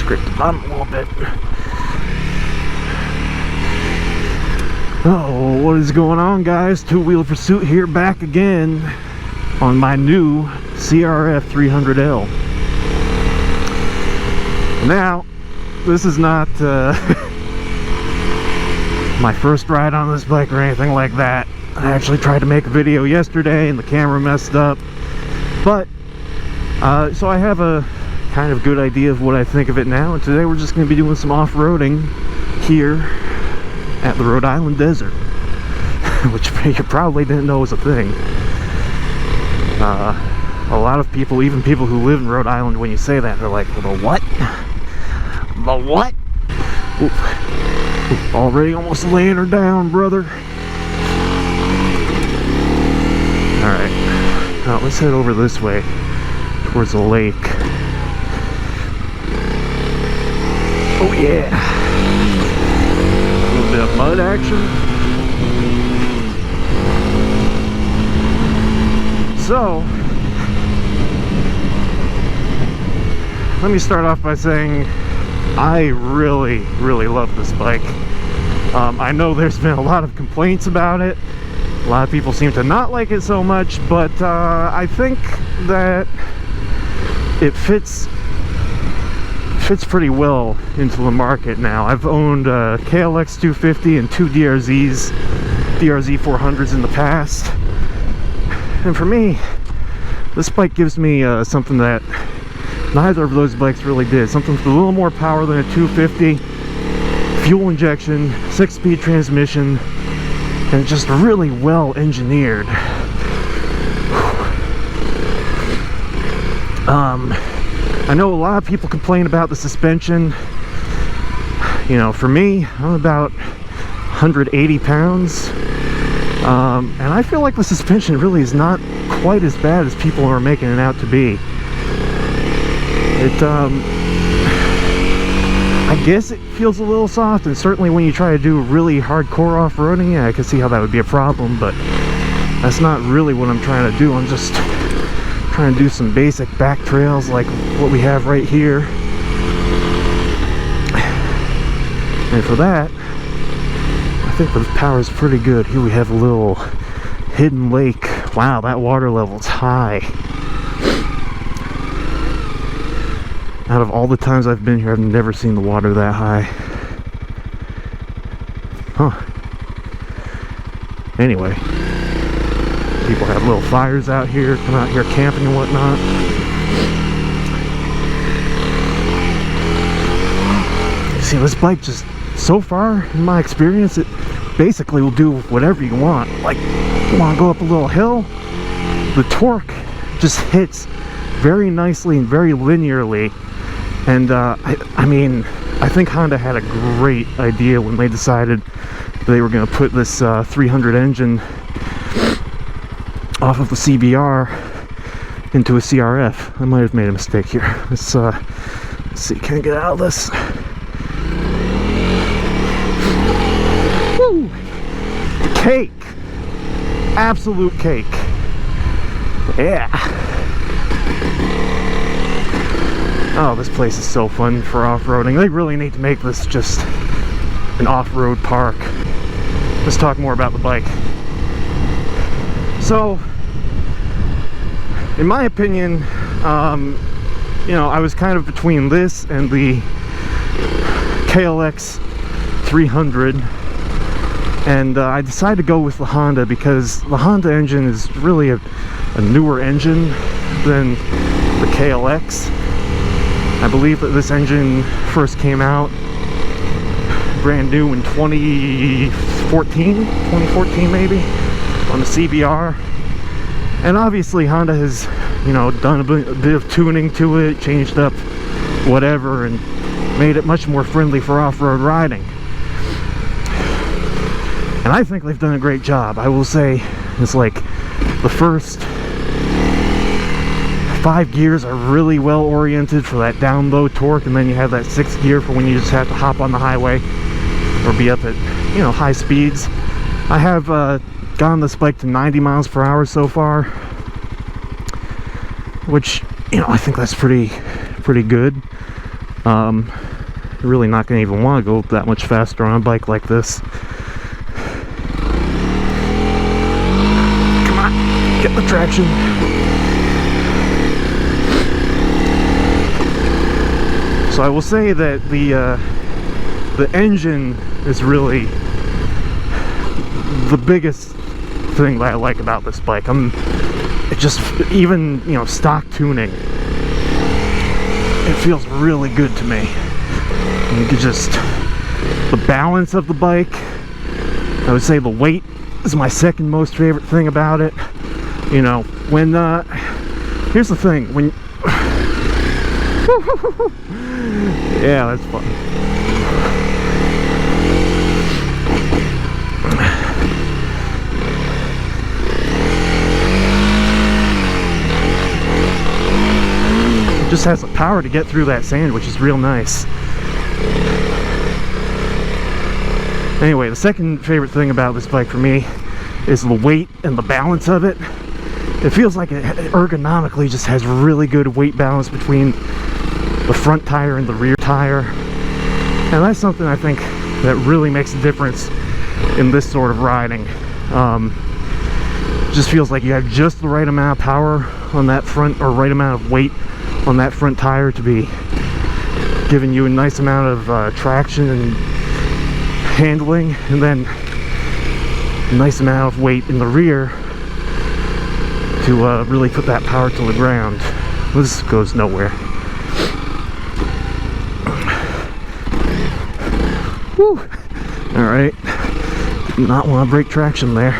scrape the bottom a little bit. Oh, what is going on, guys? Two-wheel pursuit here, back again on my new CRF300L. Now, this is not my first ride on this bike or anything like that. I actually tried to make a video yesterday and the camera messed up, but so I have a kind of good idea of what I think of it now, and today we're just going to be doing some off-roading here at the Rhode Island desert, which you probably didn't know was a thing. A lot of people, even people who live in Rhode Island, when you say that, they're like, well, the what? The what? Oop. Oop. Already almost laying her down, brother. Alright, now let's head over this way towards the lake. Oh yeah, a little bit of mud action. So let me start off by saying I really love this bike. I know there's been a lot of complaints about it. A lot of people seem to not like it so much, but I think that it fits pretty well into the market now. I've owned a KLX 250 and two DRZ 400s in the past, and for me, this bike gives me something that neither of those bikes really did. Something with a little more power than a 250, fuel injection, 6-speed transmission, and just really well engineered. I know a lot of people complain about the suspension. You know, for me, I'm about 180 pounds, and I feel like the suspension really is not quite as bad as people are making it out to be. I guess it feels a little soft, and certainly when you try to do really hardcore off-roading, yeah, I can see how that would be a problem, but that's not really what I'm trying to do. I'm just trying to do some basic back trails like what we have right here. And for that, I think the power is pretty good. Here we have a little hidden lake. Wow, that water level's high. Out of all the times I've been here, I've never seen the water that high. Huh. Anyway, people have little fires out here, come out here camping and whatnot. See, this bike just, so far, in my experience, it basically will do whatever you want. Like, you want to go up a little hill, the torque just hits very nicely and very linearly. And I mean, I think Honda had a great idea when they decided they were going to put this 300 engine off of the CBR into a CRF. I might have made a mistake here. Let's see, can I get out of this? Woo! Cake! Absolute cake. Yeah. Oh, this place is so fun for off-roading. They really need to make this just an off-road park. Let's talk more about the bike. So, in my opinion, you know, I was kind of between this and the KLX 300, and I decided to go with the Honda because the Honda engine is really a newer engine than the KLX. I believe that this engine first came out brand new in 2014 maybe, on the CBR. And obviously Honda has, you know, done a bit of tuning to it, changed up whatever, and made it much more friendly for off-road riding. And I think they've done a great job. I will say, it's like the first 5 gears are really well oriented for that down low torque, and then you have that 6th gear for when you just have to hop on the highway or be up at, you know, high speeds. I have gotten this bike to 90 miles per hour so far, which, you know, I think that's pretty good. You're really not going to even want to go that much faster on a bike like this. Come on, get the traction. So I will say that the engine is really the biggest thing that I like about this bike. It just, even, you know, stock tuning, it feels really good to me. And you could just, the balance of the bike, I would say the weight is my second most favorite thing about it. You know, when, here's the thing, when, yeah, that's fun. Just has the power to get through that sand, which is real nice. Anyway, the second favorite thing about this bike for me is the weight and the balance of it. It feels like it ergonomically just has really good weight balance between the front tire and the rear tire. And that's something I think that really makes a difference in this sort of riding. Just feels like you have just the right amount of power on that front, or right amount of weight on that front tire to be giving you a nice amount of traction and handling, and then a nice amount of weight in the rear to really put that power to the ground. This goes nowhere. Whew. Alright, did not want to break traction there.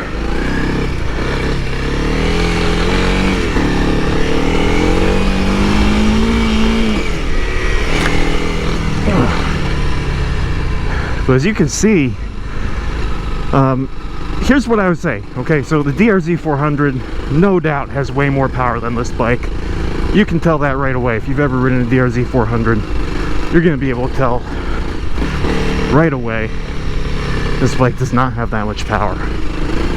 But as you can see, here's what I would say. Okay, so the DRZ400 no doubt has way more power than this bike. You can tell that right away. If you've ever ridden a DRZ400, you're going to be able to tell right away this bike does not have that much power.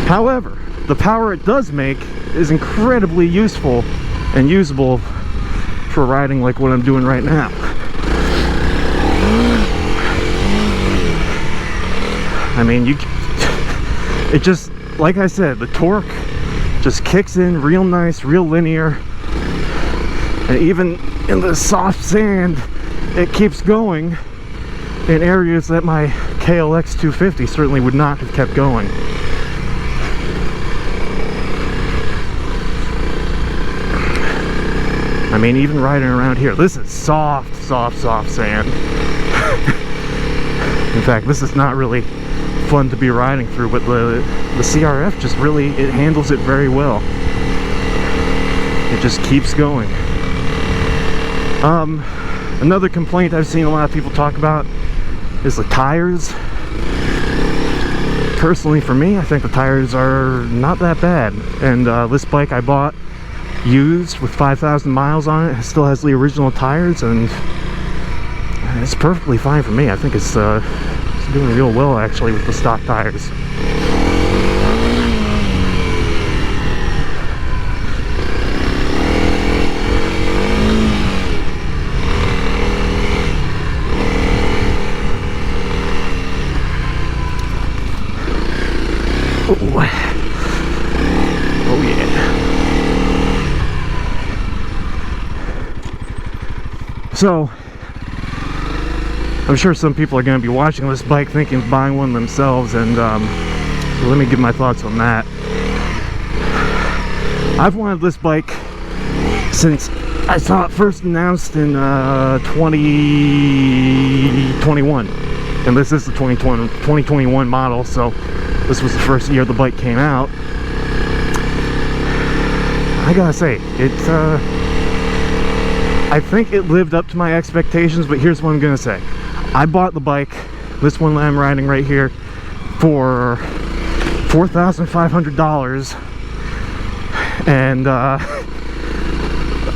However, the power it does make is incredibly useful and usable for riding like what I'm doing right now. I mean, it just, like I said, the torque just kicks in real nice, real linear, and even in the soft sand, it keeps going in areas that my KLX 250 certainly would not have kept going. I mean, even riding around here, this is soft sand. In fact, this is not really fun to be riding through, but the CRF just really, it handles it very well. It just keeps going. Another complaint I've seen a lot of people talk about is the tires. Personally, for me, I think the tires are not that bad, and this bike I bought used with 5,000 miles on it. It still has the original tires, and it's perfectly fine for me. I think it's doing real well actually with the stock tires. Oh yeah. So I'm sure some people are going to be watching this bike thinking of buying one themselves, and let me give my thoughts on that. I've wanted this bike since I saw it first announced in 2021, and this is the 2021 model, so this was the first year the bike came out. I gotta say, I think it lived up to my expectations, but here's what I'm gonna say. I bought the bike, this one that I'm riding right here, for $4,500, and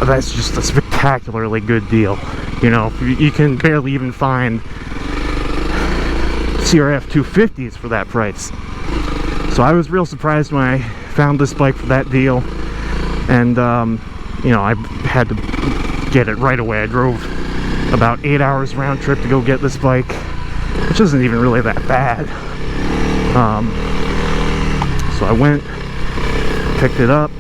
that's just a spectacularly good deal. You know, you can barely even find CRF300Ls for that price. So I was real surprised when I found this bike for that deal, and you know, I had to get it right away. I drove about 8 hours round trip to go get this bike, which isn't even really that bad. So I went, picked it up,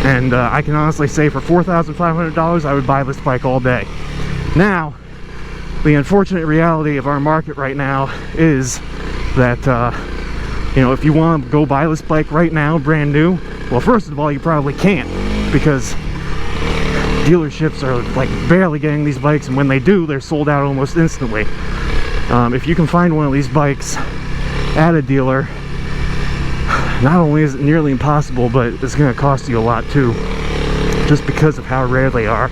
and I can honestly say for $4,500 I would buy this bike all day. Now, the unfortunate reality of our market right now is that you know, if you want to go buy this bike right now brand new, well, first of all, you probably can't, because dealerships are like barely getting these bikes, and when they do, they're sold out almost instantly. If you can find one of these bikes at a dealer, not only is it nearly impossible, but it's going to cost you a lot too, just because of how rare they are.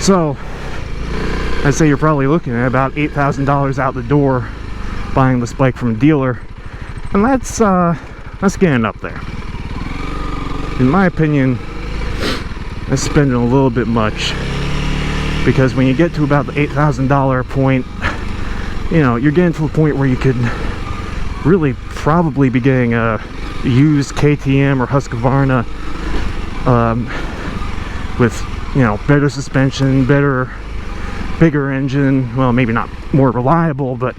So I'd say you're probably looking at about $8,000 out the door buying this bike from a dealer, and that's getting up there. In my opinion, that's spending a little bit much, because when you get to about the $8,000 point, you know, you're getting to the point where you could really probably be getting a used KTM or Husqvarna with, you know, better suspension, bigger engine. Well, maybe not more reliable, but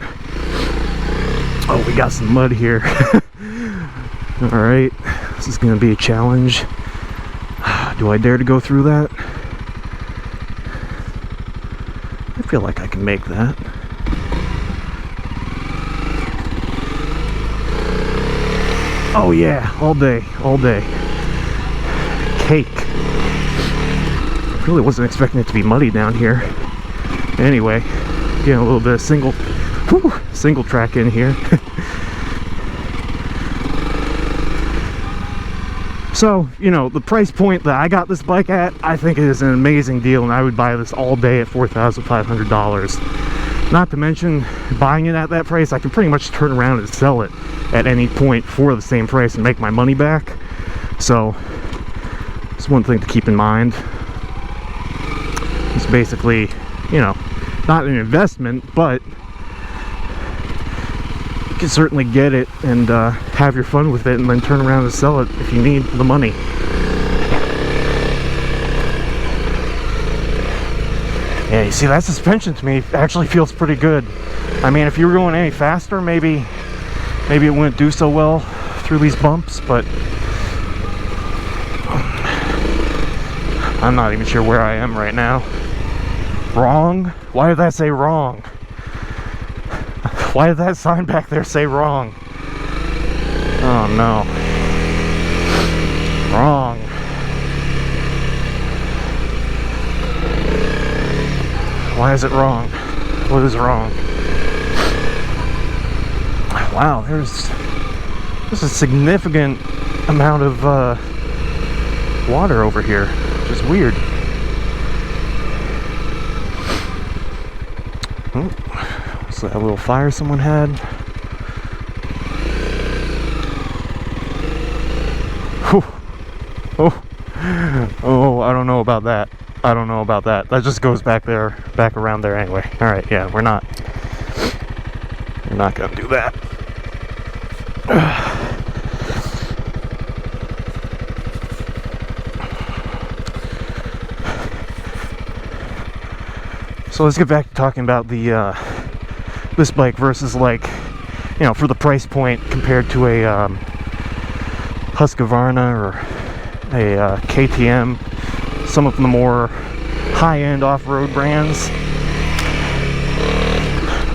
oh, we got some mud here. All right, this is going to be a challenge. Do I dare to go through that? I feel like I can make that. Oh yeah, all day, all day. Cake. Really wasn't expecting it to be muddy down here. Anyway, getting a little bit of single track in here. So, you know, the price point that I got this bike at, I think it is an amazing deal, and I would buy this all day at $4,500. Not to mention, buying it at that price, I can pretty much turn around and sell it at any point for the same price and make my money back. So, it's one thing to keep in mind. It's basically, you know, not an investment, but you can certainly get it and have your fun with it, and then turn around and sell it if you need the money. Yeah, you see, that suspension to me actually feels pretty good. I mean, if you were going any faster, maybe it wouldn't do so well through these bumps, but I'm not even sure where I am right now. Wrong? Why did that say wrong? Why did that sign back there say wrong? Oh no. Wrong. Why is it wrong? What is wrong? Wow, there's a significant amount of water over here, which is weird. Oh, so that little fire someone had. Whew. Oh, I don't know about that. I don't know about that. That just goes back around there anyway. All right, yeah, we're not gonna do that. So let's get back to talking about the this bike versus, like, you know, for the price point compared to a Husqvarna or a KTM, some of the more high-end off-road brands.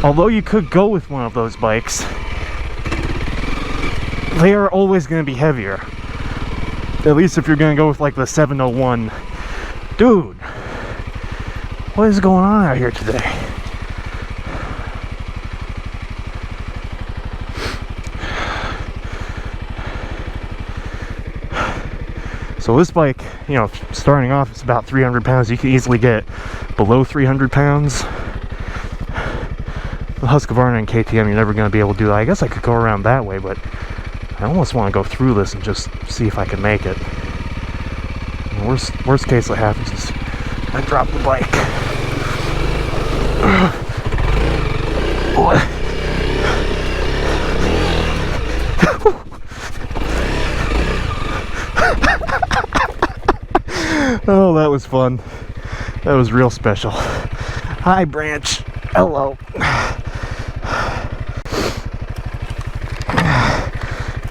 Although you could go with one of those bikes, they are always going to be heavier. At least if you're going to go with like the 701. Dude, what is going on out here today? So this bike, you know, starting off, it's about 300 pounds. You can easily get below 300 pounds. The Husqvarna and KTM, you're never going to be able to do that. I guess I could go around that way, but I almost want to go through this and just see if I can make it. Worst case that happens is I drop the bike. Oh, that was fun. That was real special. Hi, Branch. Hello.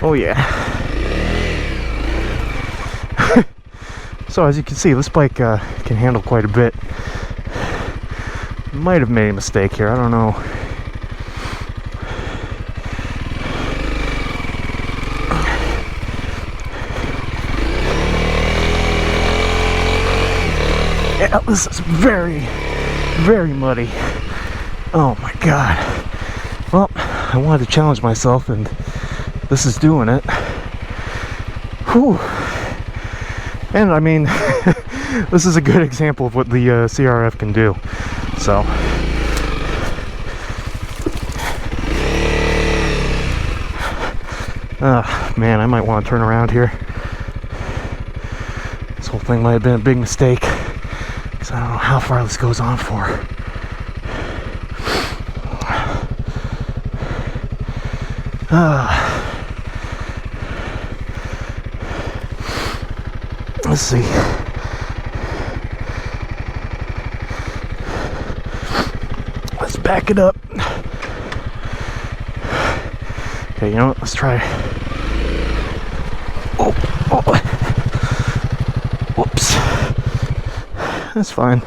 Oh, yeah. So, as you can see, this bike can handle quite a bit. Might have made a mistake here. I don't know. Yeah, this is very, very muddy. Oh my god. Well, I wanted to challenge myself, and this is doing it. Whew. And I mean, this is a good example of what the CRF can do. So, man, I might want to turn around here. This whole thing might have been a big mistake, because I don't know how far this goes on for. Let's see. Let's back it up. Okay, you know what? Let's try. Oh. Whoops. That's fine.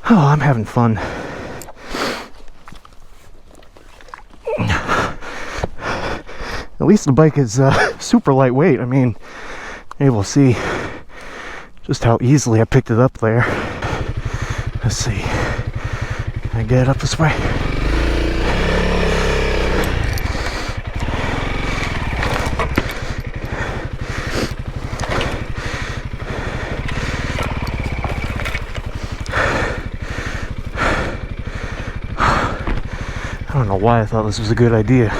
Oh, I'm having fun. At least the bike is super lightweight. I mean, able to see just how easily I picked it up there. Let's see. Can I get it up this way? I don't know why I thought this was a good idea.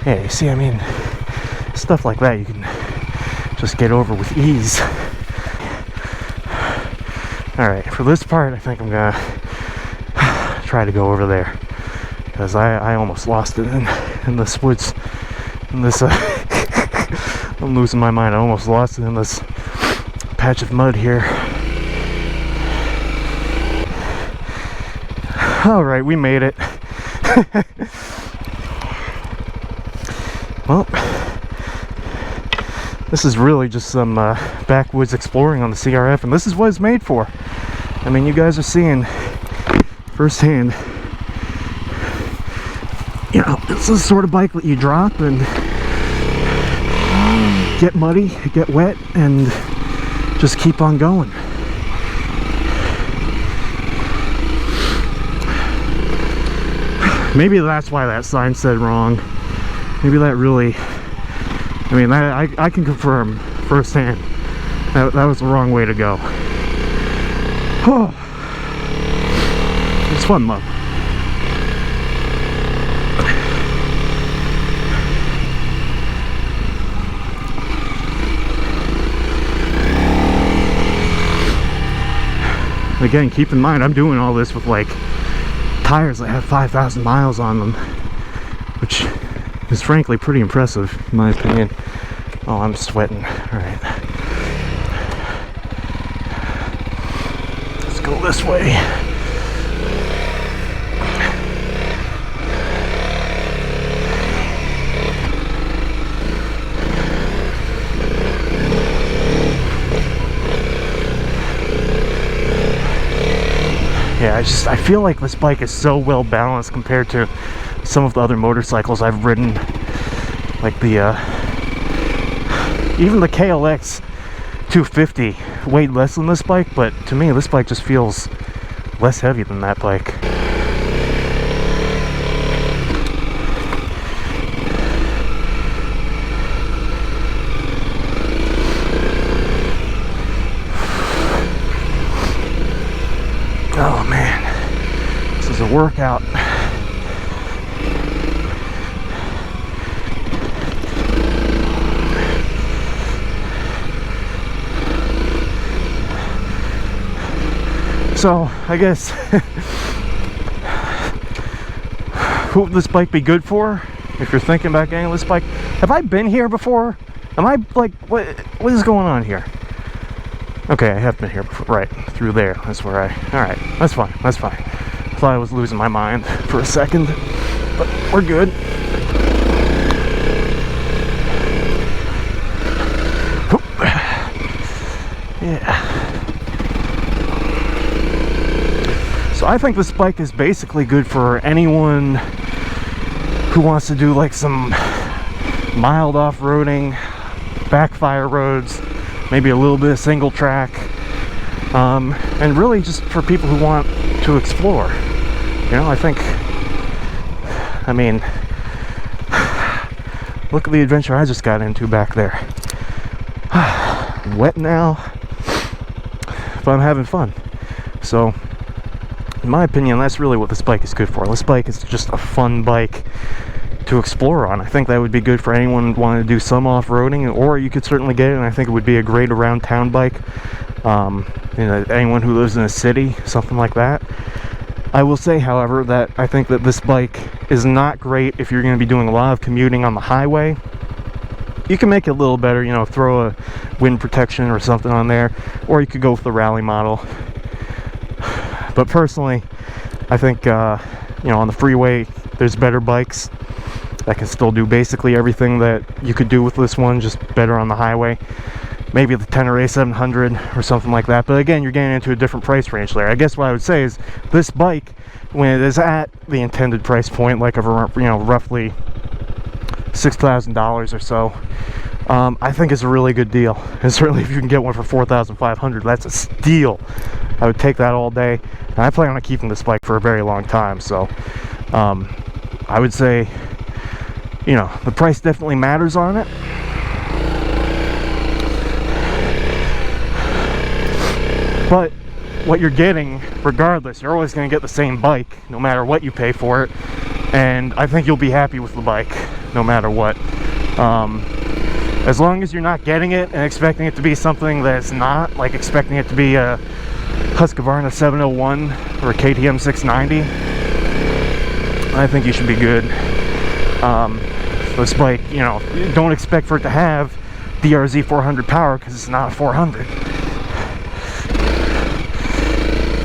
Yeah, you see, I mean, stuff like that you can just get over with ease. Alright, for this part, I think I'm gonna try to go over there, because I almost lost it in this woods, in this, I'm losing my mind. I almost lost it in this patch of mud here. Alright, we made it. Well, this is really just some backwoods exploring on the CRF, and this is what it's made for. I mean, you guys are seeing firsthand, you know, it's the sort of bike that you drop and get muddy, get wet, and just keep on going. Maybe that's why that sign said wrong. Maybe that really, I mean, I can confirm firsthand that was the wrong way to go. Oh, it's fun though. Again, keep in mind, I'm doing all this with like tires that have 5,000 miles on them, which is frankly pretty impressive in my opinion. Oh, I'm sweating. Alright. Let's go this way. Yeah, I feel like this bike is so well balanced compared to some of the other motorcycles I've ridden, like the even the KLX 250 weighed less than this bike, but to me this bike just feels less heavy than that bike. Oh man, this is is a workout. So I guess who would this bike be good for? If you're thinking about getting this bike, have I been here before? Am I like, what is going on here? Okay, I have been here before, right, through there, that's where alright, that's fine, I thought I was losing my mind for a second, but we're good. Yeah. So I think this bike is basically good for anyone who wants to do like some mild off-roading, backfire roads, maybe a little bit of single track, and really just for people who want to explore. You know, I mean, look at the adventure I just got into back there. Wet now, but I'm having fun. So in my opinion, that's really what this bike is good for. This bike is just a fun bike to explore on. I think that would be good for anyone wanting to do some off-roading, or you could certainly get it, and I think it would be a great around town bike. You know, anyone who lives in a city, something like that. I will say, however, that I think that this bike is not great if you're going to be doing a lot of commuting on the highway. You can make it a little better, you know, throw a wind protection or something on there, or you could go with the rally model. But personally, I think, you know, on the freeway, there's better bikes that can still do basically everything that you could do with this one, just better on the highway. Maybe the Tenere A700 or something like that. But again, you're getting into a different price range there. I guess what I would say is this bike, when it is at the intended price point, like of, you know, roughly $6,000 or so, I think it's a really good deal. And certainly if you can get one for $4,500, that's a steal. I would take that all day, and I plan on keeping this bike for a very long time. So I would say, you know, the price definitely matters on it. But what you're getting, regardless, you're always going to get the same bike no matter what you pay for it, and I think you'll be happy with the bike no matter what. As long as you're not getting it and expecting it to be something that's not, like expecting it to be a Husqvarna 701 or a KTM 690, I think you should be good. This bike, you know, don't expect for it to have DRZ 400 power, because it's not a 400.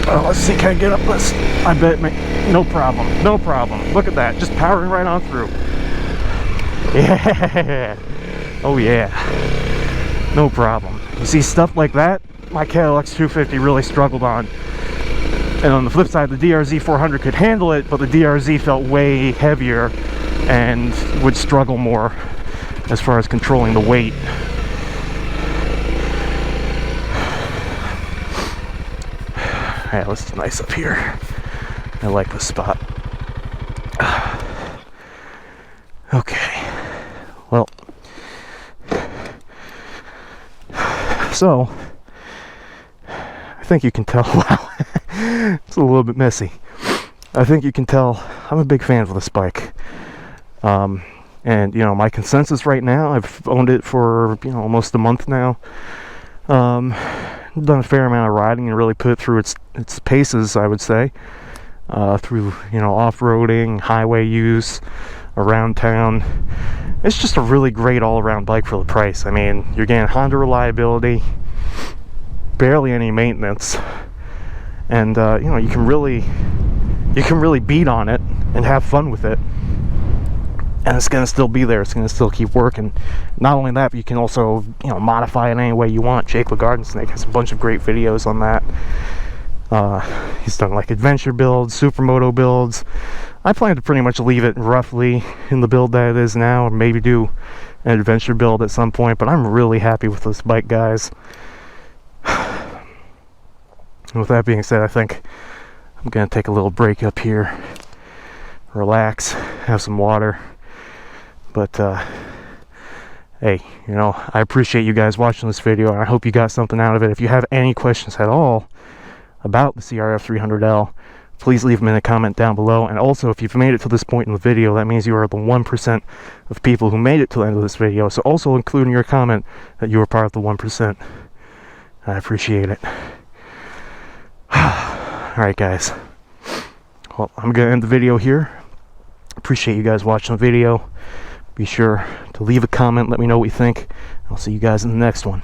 Let's see, can I get up this? I bet, no problem, no problem. Look at that, just powering right on through. Yeah, oh yeah, no problem. You see, stuff like that, my Cadillac 250 really struggled on. And on the flip side, the DRZ 400 could handle it, but the DRZ felt way heavier and would struggle more as far as controlling the weight. Alright, it's nice up here. I like this spot. Okay. Well, so I think you can tell. Wow, it's a little bit messy. I think you can tell I'm a big fan of this bike. And you know, my consensus right now, I've owned it for, you know, almost a month now. Done a fair amount of riding and really put it through its paces, I would say, through, you know, off-roading, highway use, around town. It's just a really great all-around bike for the price. I mean, you're getting Honda reliability, barely any maintenance, and you know, you can really beat on it and have fun with it. And it's going to still be there. It's going to still keep working. Not only that, but you can also, you know, modify it any way you want. Jake the Garden Snake has a bunch of great videos on that. He's done like adventure builds, supermoto builds. I plan to pretty much leave it roughly in the build that it is now, or maybe do an adventure build at some point. But I'm really happy with this bike, guys. And with that being said, I think I'm going to take a little break up here, relax, have some water. But hey, you know, I appreciate you guys watching this video, and I hope you got something out of it. If you have any questions at all about the CRF300L please leave them in a comment down below. And also, if you've made it to this point in the video, that means you are the 1% of people who made it to the end of this video. So also include in your comment that you were part of the 1%. I appreciate it. Alright guys, well, I'm gonna end the video here. Appreciate you guys watching the video. Be sure to leave a comment, let me know what you think. I'll see you guys in the next one.